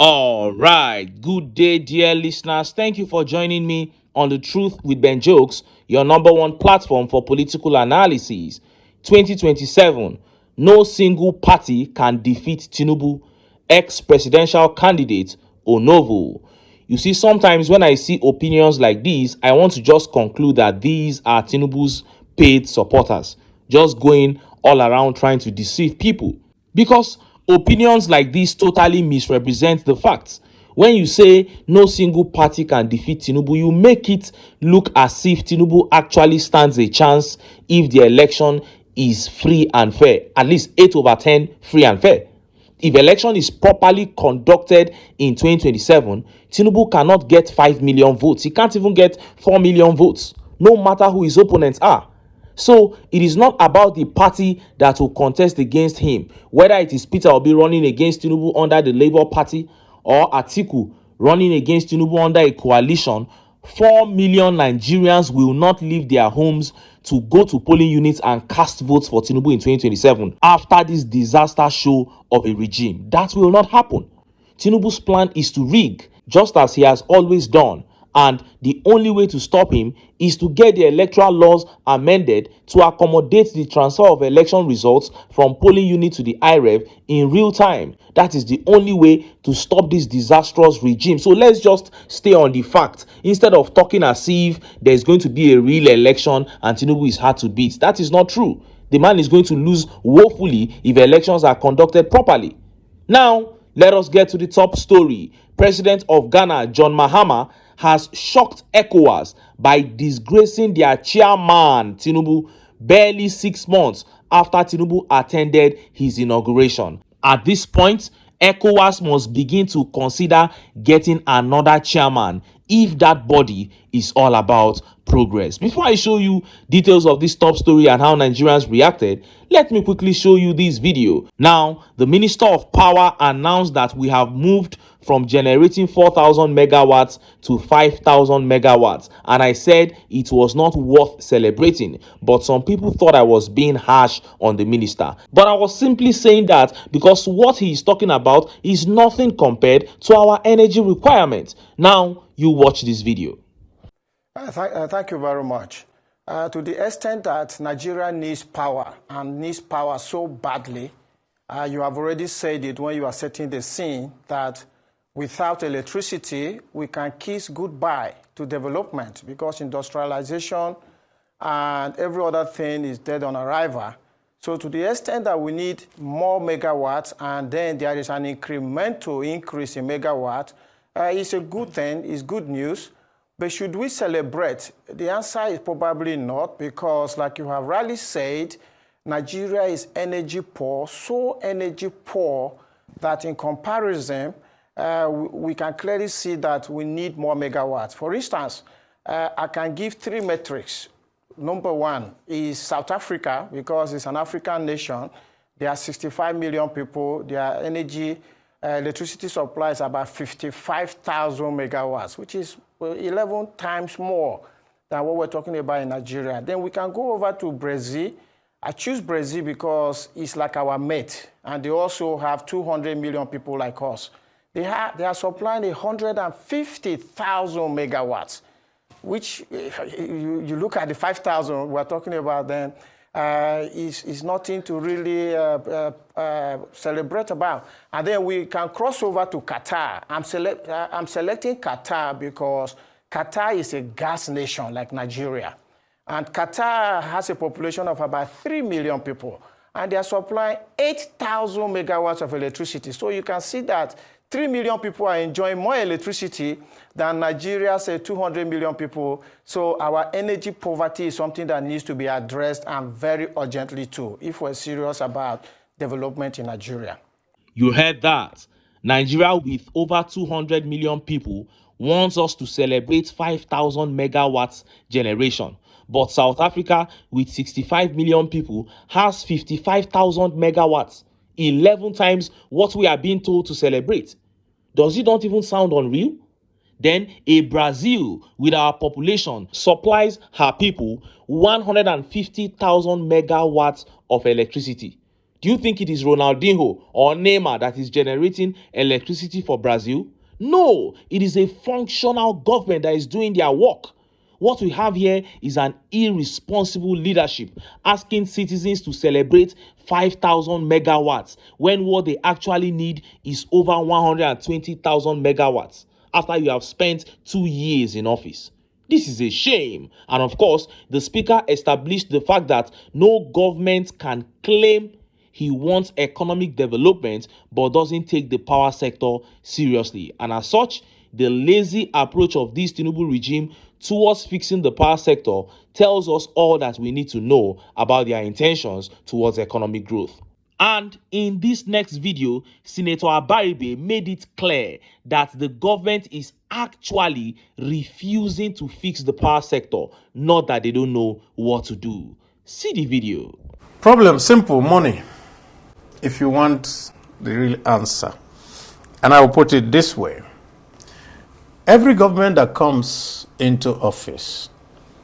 All right. Good day, dear listeners. Thank you for joining me on The Truth with Ben Jokes, your number one platform for political analysis. 2027. No single party can defeat TINUBU, ex-presidential candidate Onovo. You see, sometimes when I see opinions like these, I want to just conclude that these are TINUBU's paid supporters, just going all around trying to deceive people. Because opinions like this totally misrepresent the facts. When you say no single party can defeat TINUBU, you make it look as if TINUBU actually stands a chance if the election is free and fair, at least 8 over 10 free and fair. If election is properly conducted in 2027, TINUBU cannot get 5 million votes. He can't even get 4 million votes, no matter who his opponents are. So it is not about the party that will contest against him, whether it is Peter Obi running against TINUBU under the Labour Party or Atiku running against TINUBU under a coalition. 4 million Nigerians will not leave their homes to go to polling units and cast votes for TINUBU in 2027 after this disaster show of a regime. That will not happen. TINUBU's plan is to rig, just as he has always done. And the only way to stop him is to get the electoral laws amended to accommodate the transfer of election results from polling unit to the IREV in real time. That is the only way to stop this disastrous regime. So let's just stay on the fact instead of talking as if there's going to be a real election and TINUBU is hard to beat. That is not true. The man is going to lose woefully if elections are conducted properly. Now, let us get to the top story. President of Ghana, John Mahama, has shocked ECOWAS by disgracing their chairman, TINUBU, barely 6 months after TINUBU attended his inauguration. At this point, ECOWAS must begin to consider getting another chairman if that body is all about progress. Before I show you details of this top story and how Nigerians reacted, let me quickly show you this video. Now, the Minister of Power announced that we have moved from generating 4,000 megawatts to 5,000 megawatts, and I said it was not worth celebrating, but some people thought I was being harsh on the minister. But I was simply saying that because what he is talking about is nothing compared to our energy requirements. Now, you watch this video. Thank you very much. To the extent that Nigeria needs power and needs power so badly, you have already said it when you are setting the scene that without electricity, we can kiss goodbye to development because industrialization and every other thing is dead on arrival. So to the extent that we need more megawatts and then there is an incremental increase in megawatt, it's a good thing, it's good news. But should we celebrate? The answer is probably not, because like you have rightly said, Nigeria is energy poor, so energy poor that in comparison, we can clearly see that we need more megawatts. For instance, I can give 3 metrics. Number one is South Africa, because it's an African nation. There are 65 million people. Their electricity supply is about 55,000 megawatts, which is 11 times more than what we're talking about in Nigeria. Then we can go over to Brazil. I choose Brazil because it's like our mate, and they also have 200 million people like us. They are supplying 150,000 megawatts, which you look at the 5,000 we're talking about then, is nothing to really celebrate about. And then we can cross over to Qatar. I'm selecting Qatar because Qatar is a gas nation like Nigeria. And Qatar has a population of about 3 million people. And they are supplying 8,000 megawatts of electricity. So you can see that 3 million people are enjoying more electricity than Nigeria's 200 million people. So our energy poverty is something that needs to be addressed, and very urgently too, if we're serious about development in Nigeria. You heard that. Nigeria, with over 200 million people, wants us to celebrate 5,000 megawatts generation. But South Africa, with 65 million people, has 55,000 megawatts, 11 times what we are being told to celebrate. Does it not even sound unreal? Then a Brazil with our population supplies her people 150,000 megawatts of electricity. Do you think it is Ronaldinho or Neymar that is generating electricity for Brazil? No, it is a functional government that is doing their work. What we have here is an irresponsible leadership asking citizens to celebrate 5,000 megawatts when what they actually need is over 120,000 megawatts after you have spent 2 years in office. This is a shame. And of course, the speaker established the fact that no government can claim he wants economic development but doesn't take the power sector seriously. And as such, the lazy approach of this TINUBU regime towards fixing the power sector tells us all that we need to know about their intentions towards economic growth. And in this next video, Senator AKPABIO made it clear that the government is actually refusing to fix the power sector, not that they don't know what to do. See the video. Problem simple, money. If you want the real answer. And I will put it this way. Every government that comes into office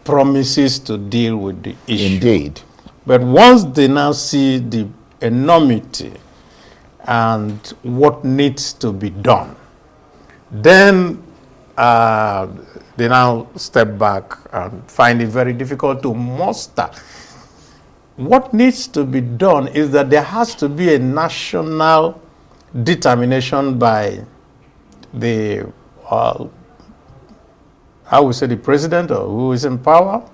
promises to deal with the issue. Indeed. But once they now see the enormity and what needs to be done, then they now step back and find it very difficult to muster. What needs to be done is that there has to be a national determination by the, I would say the president or who is in power,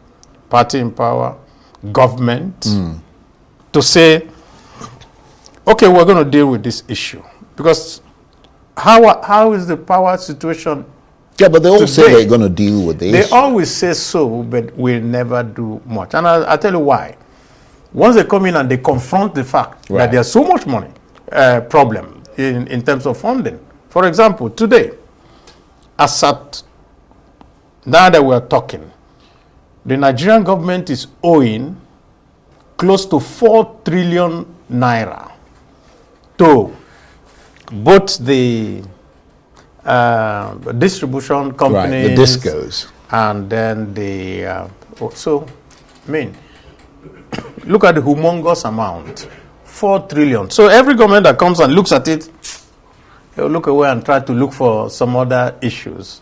party in power, government, to say, okay, we're going to deal with this issue. Because how is the power situation? Yeah, but they all today? say they're going to deal with this. They always say so, but will never do much. And I'll tell you why. Once they come in and they confront the fact that there's so much money problem in terms of funding. For example, today, as at now that we're talking, the Nigerian government is owing close to 4 trillion naira to both the distribution companies, the discos, and then the look at the humongous amount, 4 trillion. So every government that comes and looks at it, they'll look away and try to look for some other issues.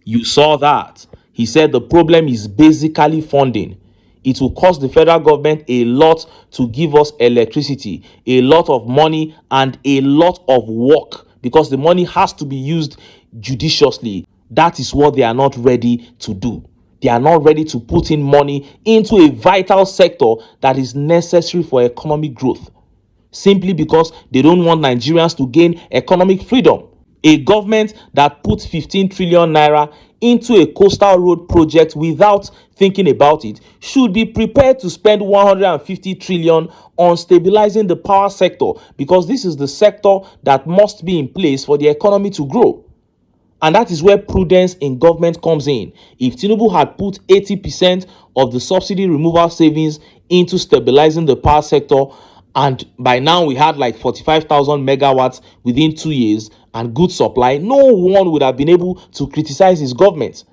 You saw that. He said the problem is basically funding. It will cost the federal government a lot to give us electricity, a lot of money, and a lot of work because the money has to be used judiciously. That is what they are not ready to do. They are not ready to put in money into a vital sector that is necessary for economic growth, simply because they don't want Nigerians to gain economic freedom. A government that puts 15 trillion naira into a coastal road project without thinking about it should be prepared to spend 150 trillion on stabilizing the power sector, because this is the sector that must be in place for the economy to grow. And that is where prudence in government comes in. If TINUBU had put 80% of the subsidy removal savings into stabilizing the power sector, and by now we had like 45,000 megawatts within 2 years and good supply, no one would have been able to criticize his government.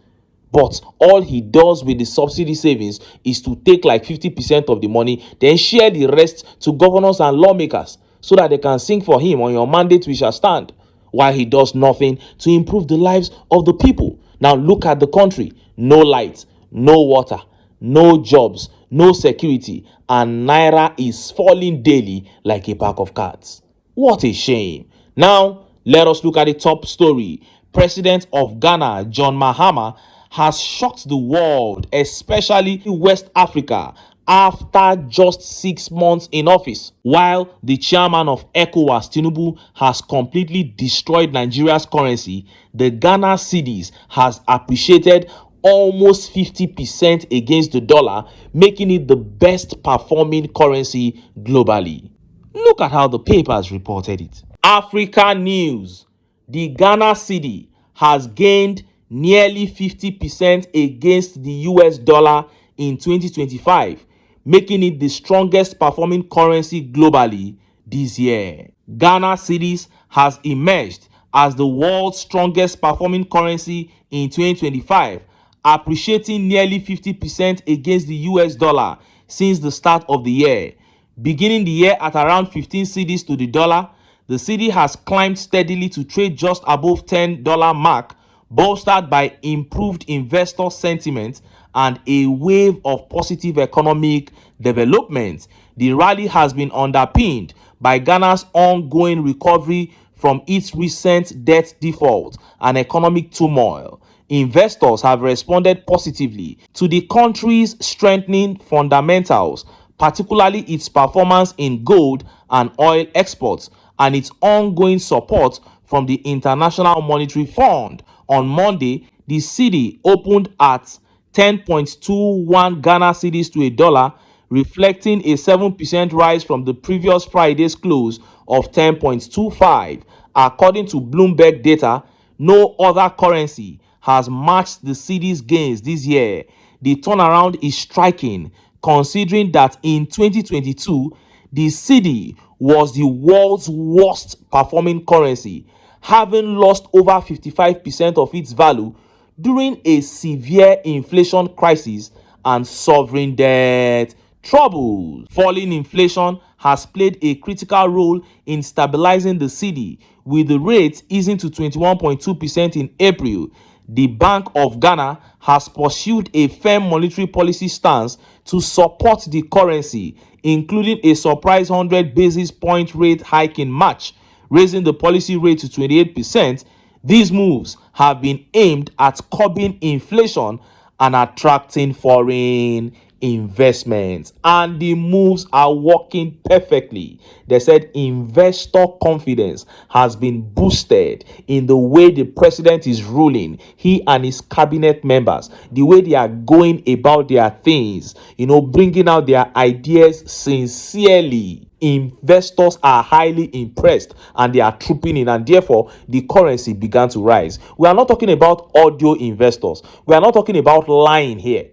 But all he does with the subsidy savings is to take like 50% of the money, then share the rest to governors and lawmakers so that they can sing for him, "On your mandate we shall stand," while he does nothing to improve the lives of the people. Now look at the country. No light, no water, no jobs, no security, and naira is falling daily like a pack of cards. What a shame. Now let us look at the top story. President of Ghana, John Mahama, has shocked the world, especially West Africa, after just 6 months in office. While the chairman of ECOWAS, TINUBU, has completely destroyed Nigeria's currency, the Ghana cedis has appreciated almost 50% against the dollar, making it the best performing currency globally. Look at how the papers reported it. Africa news. The Ghana cedi has gained nearly 50% against the US dollar in 2025, making it the strongest performing currency globally this year. Ghana cedis has emerged as the world's strongest performing currency in 2025, appreciating nearly 50% against the US dollar since the start of the year. Beginning the year at around 15 cedis to the dollar, the cedi has climbed steadily to trade just above $10 mark, bolstered by improved investor sentiment and a wave of positive economic development. The rally has been underpinned by Ghana's ongoing recovery from its recent debt default and economic turmoil. Investors have responded positively to the country's strengthening fundamentals, particularly its performance in gold and oil exports and its ongoing support from the International Monetary Fund. On Monday, the cedi opened at 10.21 Ghana cedis to a dollar, reflecting a 7% rise from the previous Friday's close of 10.25. According to Bloomberg data, no other currency has matched the cedi's gains this year. The turnaround is striking, considering that in 2022, the cedi was the world's worst performing currency, having lost over 55% of its value during a severe inflation crisis and sovereign debt troubles. Falling inflation has played a critical role in stabilizing the cedi, with the rate easing to 21.2% in April. The Bank of Ghana has pursued a firm monetary policy stance to support the currency, including a surprise 100 basis point rate hike in March, raising the policy rate to 28%. These moves have been aimed at curbing inflation and attracting foreign investments, and the moves are working perfectly. They said investor confidence has been boosted in the way the president is ruling, he and his cabinet members, the way they are going about their things, bringing out their ideas sincerely. Investors are highly impressed and they are trooping in, and therefore the currency began to rise. We are not talking about audio investors. We are not talking about lying here,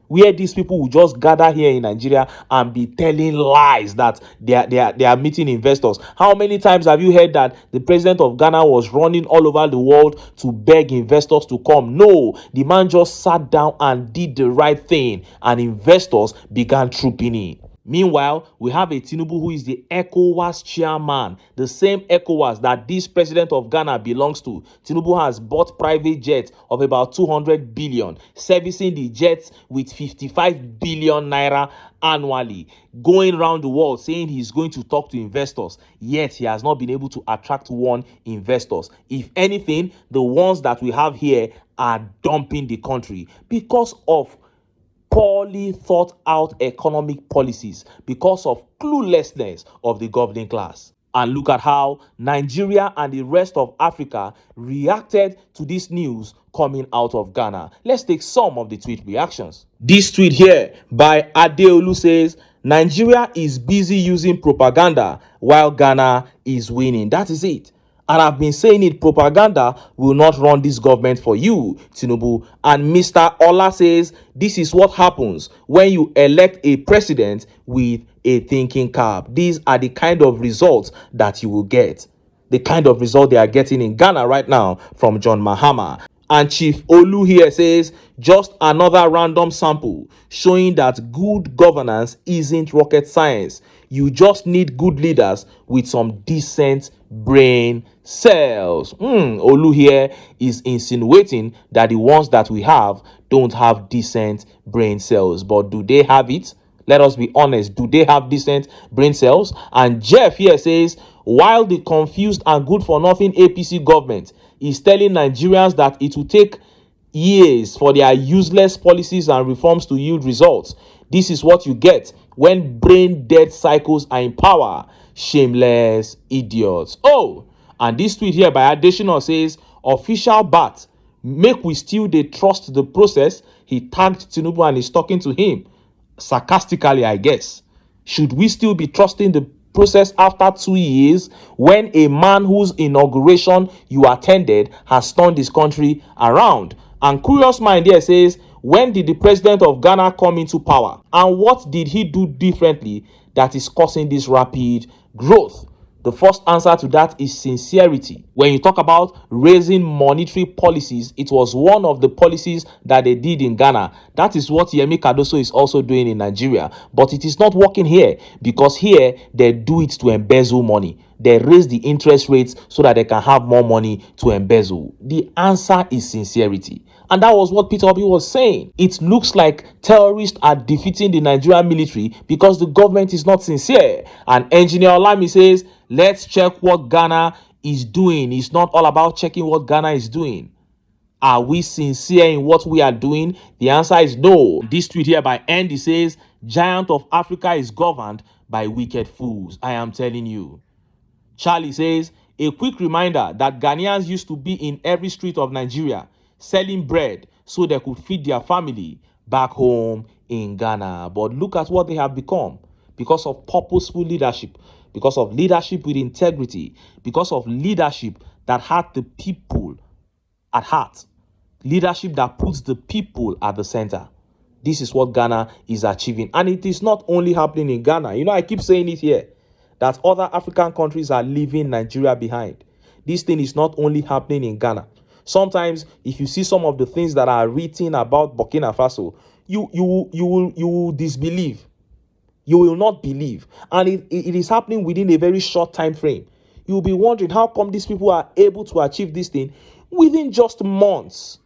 where these people will just gather here in Nigeria and be telling lies that they are meeting investors. How many times have you heard that the president of Ghana was running all over the world to beg investors to come? No, the man just sat down and did the right thing, and investors began trooping in. Meanwhile, we have a TINUBU who is the ECOWAS chairman, the same ECOWAS that this president of Ghana belongs to. TINUBU has bought private jets of about 200 billion, servicing the jets with 55 billion naira annually, going around the world saying he's going to talk to investors, yet he has not been able to attract one investors. If anything, the ones that we have here are dumping the country because of poorly thought out economic policies, because of cluelessness of the governing class. And look at how Nigeria and the rest of Africa reacted to this news coming out of Ghana. Let's take some of the tweet reactions. This tweet here by Adeolu says, Nigeria is busy using propaganda while Ghana is winning. That is it. And I've been saying it, propaganda will not run this government for you, Tinubu. And Mr. Ola says, this is what happens when you elect a president with a thinking cap. These are the kind of results that you will get. The kind of result they are getting in Ghana right now from John Mahama. And Chief Olu here says, just another random sample showing that good governance isn't rocket science. You just need good leaders with some decent brain cells. Olu here is insinuating that the ones that we have don't have decent brain cells. But do they have it? Let us be honest. Do they have decent brain cells? And Jeff here says, while the confused and good for nothing APC government is telling Nigerians that it will take years for their useless policies and reforms to yield results, this is what you get when brain dead cycles are in power. Shameless idiots. Oh, and this tweet here by Additional says, official bat, make we still dey trust the process. He tagged Tinubu and is talking to him. Sarcastically, I guess. Should we still be trusting the process after 2 years when a man whose inauguration you attended has turned this country around? And Curious Mind here says, when did the president of Ghana come into power? And what did he do differently that is causing this rapid growth? The first answer to that is sincerity. When you talk about raising monetary policies, it was one of the policies that they did in Ghana. That is what Yemi Cardoso is also doing in Nigeria. But it is not working here, because here they do it to embezzle money. They raise the interest rates so that they can have more money to embezzle. The answer is sincerity. And that was what Peter Obi was saying. It looks like terrorists are defeating the Nigerian military because the government is not sincere. And Engineer Olami says, let's check what Ghana is doing. It's not all about checking what Ghana is doing. Are we sincere in what we are doing? The answer is no. This tweet here by Andy says, Giant of Africa is governed by wicked fools. I am telling you. Charlie says, a quick reminder that Ghanaians used to be in every street of Nigeria selling bread so they could feed their family back home in Ghana. But look at what they have become because of purposeful leadership, because of leadership with integrity, because of leadership that had the people at heart, leadership that puts the people at the center. This is what Ghana is achieving. And it is not only happening in Ghana. You know, I keep saying it here, that other African countries are leaving Nigeria behind. This thing is not only happening in Ghana. Sometimes, if you see some of the things that are written about Burkina Faso, you will disbelieve. You will not believe. And it is happening within a very short time frame. You'll be wondering, how come these people are able to achieve this thing within just months?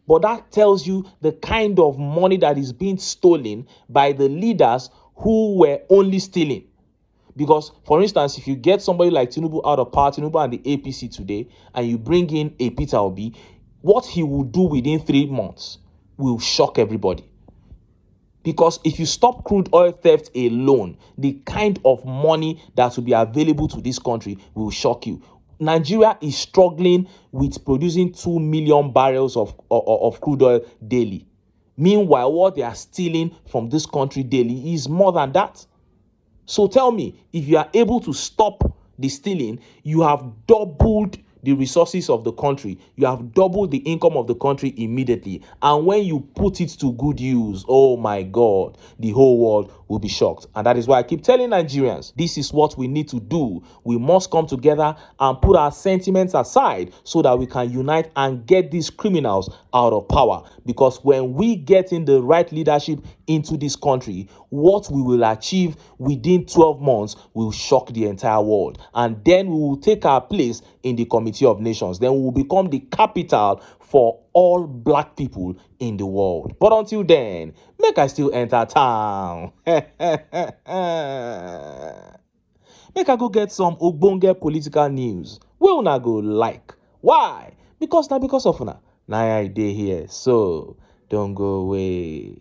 But that tells you the kind of money that is being stolen by the leaders who were only stealing. Because, for instance, if you get somebody like TINUBU out of power, TINUBU and the APC today, and you bring in a Peter Obi, what he will do within 3 months will shock everybody. Because if you stop crude oil theft alone, the kind of money that will be available to this country will shock you. Nigeria is struggling with producing 2 million barrels of crude oil daily. Meanwhile, what they are stealing from this country daily is more than that. So tell me, if you are able to stop the stealing, you have doubled the resources of the country. You have doubled the income of the country immediately. And when you put it to good use, oh my God, the whole world will be shocked. And that is why I keep telling Nigerians, this is what we need to do. We must come together and put our sentiments aside so that we can unite and get these criminals out of power. Because when we get in the right leadership into this country, what we will achieve within 12 months will shock the entire world. And then we will take our place in the Committee of Nations. Then we will become the capital for all black people in the world. But until then, make I still enter town. Make I go get some ogbonge political news. We una go like. Why? Because of una. Now I dey here. So don't go away.